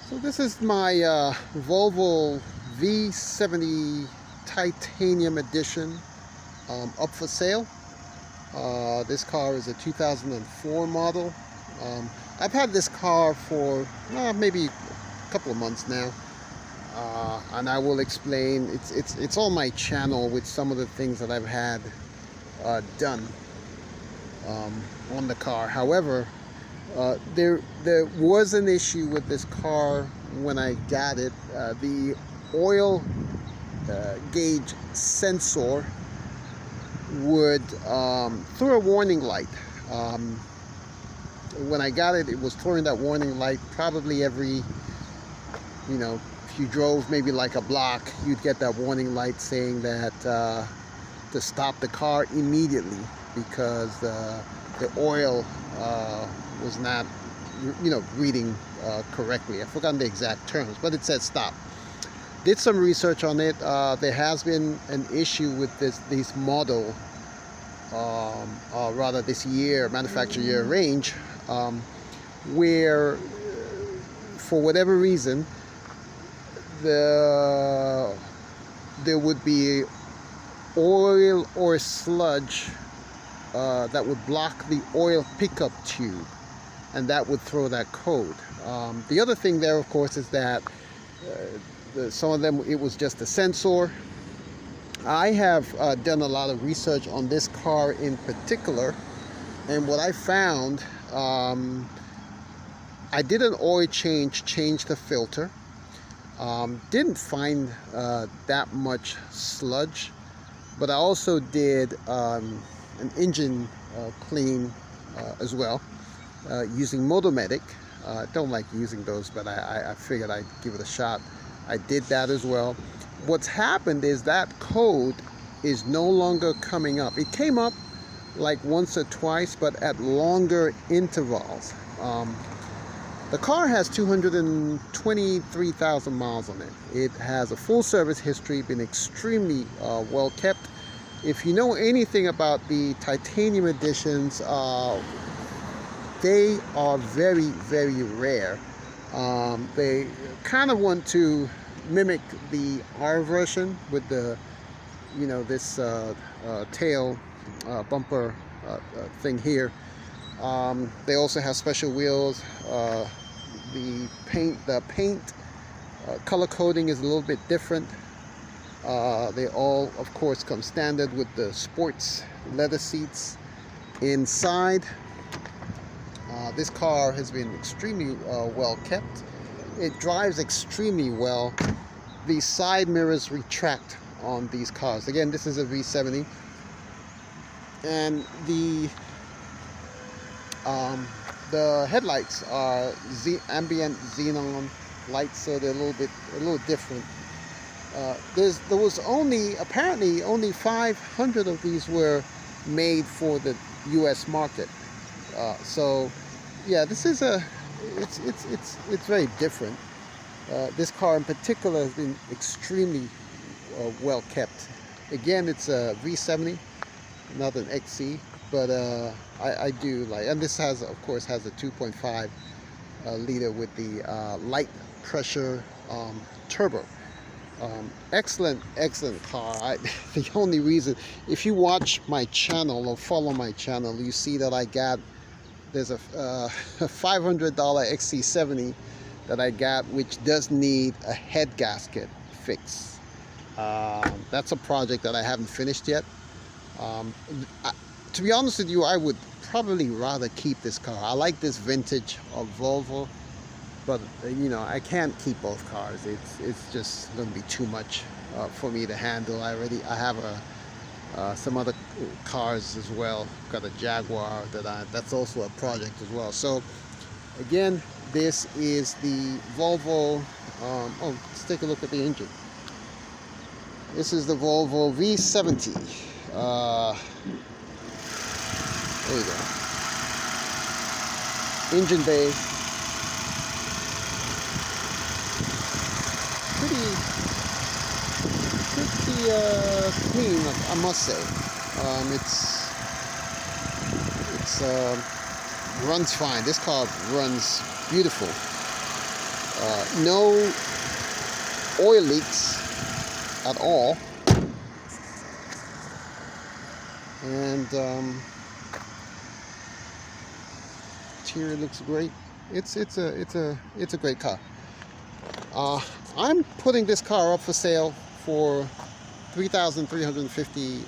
So this is my Volvo V70 Titanium Edition up for sale. This car is a 2004 model. I've had this car for maybe a couple of months now, and I will explain. It's on my channel with some of the things that I've had done on the car. However, there was an issue with this car when I got it. The oil gauge sensor would throw a warning light. When I got it, it was throwing that warning light probably every, if you drove maybe like a block, you'd get that warning light saying that to stop the car immediately because the oil was not, reading correctly. I've forgotten the exact terms, but it said stop. Did some research on it. There has been an issue with this model, rather this year, manufacture year range, where for whatever reason there would be oil or sludge that would block the oil pickup tube, and that would throw that code. The other thing there, of course, is that some of them, it was just a sensor. I have done a lot of research on this car in particular, and what I found, I did an oil change the filter. Didn't find that much sludge, but I also did an engine clean as well, using Motomedic. Don't like using those, but I figured I'd give it a shot. I did that as well. What's happened is that code is no longer coming up. It came up like once or twice, but at longer intervals. The car has 223,000 miles on it. It has a full service history, been extremely well kept. If you know anything about the titanium editions, they are very, very rare. They kind of want to mimic the R version with the, this tail bumper thing here. They also have special wheels. The paint color coding is a little bit different. They all, of course, come standard with the sports leather seats inside. This car has been extremely well kept. It drives extremely well. The side mirrors retract on these cars. Again, this is a V70, and the headlights are ambient xenon lights, so they're a little different. There was apparently only 500 of these were made for the U.S. market. So yeah, this is it's very different. This car in particular has been extremely well kept. Again, it's a V70, not an XC, but I do like, and this of course has a 2.5 liter with the light pressure turbo. Excellent car. The only reason, if you watch my channel or follow my channel, you see that there's a $500 XC70 that I got, which does need a head gasket fix. That's a project that I haven't finished yet. To be honest with you, I would probably rather keep this car. I like this vintage of Volvo, but I can't keep both cars. It's just going to be too much for me to handle. I have some other cars as well. Got a Jaguar that's also a project as well. So again, this is the Volvo. Let's take a look at the engine. This is the Volvo V70. There you go. Engine bay. Pretty clean, I must say. It runs fine. This car runs beautiful. No oil leaks at all, and interior looks great. It's a great car. I'm putting this car up for sale for $3,350.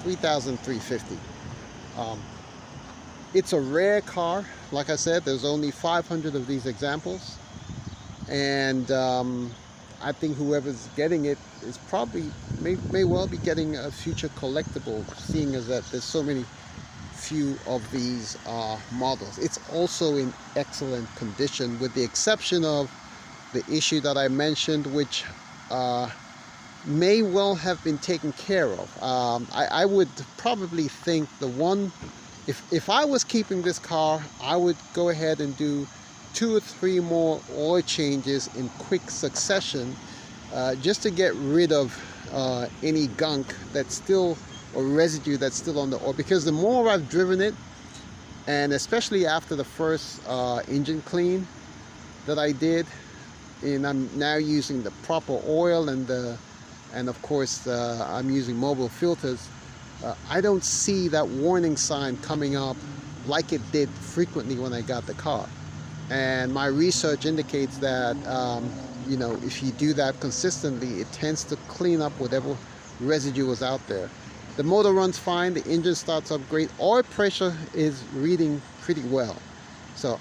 $3,350. It's a rare car. Like I said, there's only 500 of these examples, and I think whoever's getting it is probably may well be getting a future collectible, seeing as that there's so many few of these models. It's also in excellent condition, with the exception of the issue that I mentioned, which may well have been taken care of. I would probably think the one, if I was keeping this car, I would go ahead and do 2 or 3 more oil changes in quick succession, just to get rid of any gunk that's still, or residue that's still on the oil. Because the more I've driven it, and especially after the first engine clean that I did, and I'm now using the proper oil and of course I'm using mobile filters, I don't see that warning sign coming up like it did frequently when I got the car. And my research indicates that you know, if you do that consistently, it tends to clean up whatever residue was out there. The motor runs fine, the engine starts up great, oil pressure is reading pretty well. So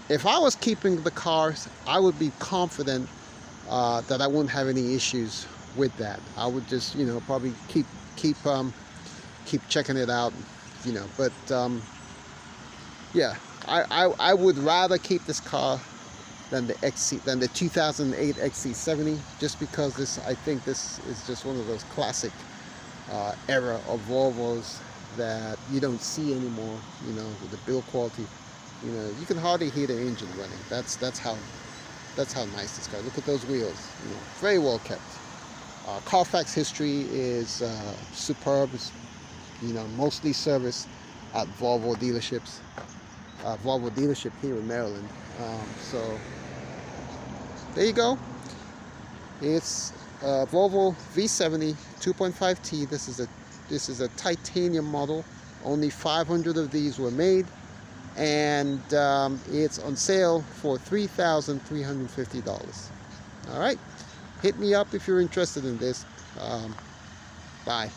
if I was keeping the cars, I would be confident that I wouldn't have any issues with that. I would just, you know, probably keep checking it out, you know. But yeah, I would rather keep this car than the 2008 XC70, just because I think this is just one of those classic era of Volvos that you don't see anymore. You know, with the build quality, you know, you can hardly hear the engine running. That's how nice this car. Look at those wheels. You know, very well kept. Carfax history is superb. It's, you know, mostly serviced at Volvo dealerships. Volvo dealership here in Maryland. So there you go. It's Volvo V70 2.5T. This is a titanium model. Only 500 of these were made, and it's on sale for $3,350. All right, hit me up if you're interested in this. Bye.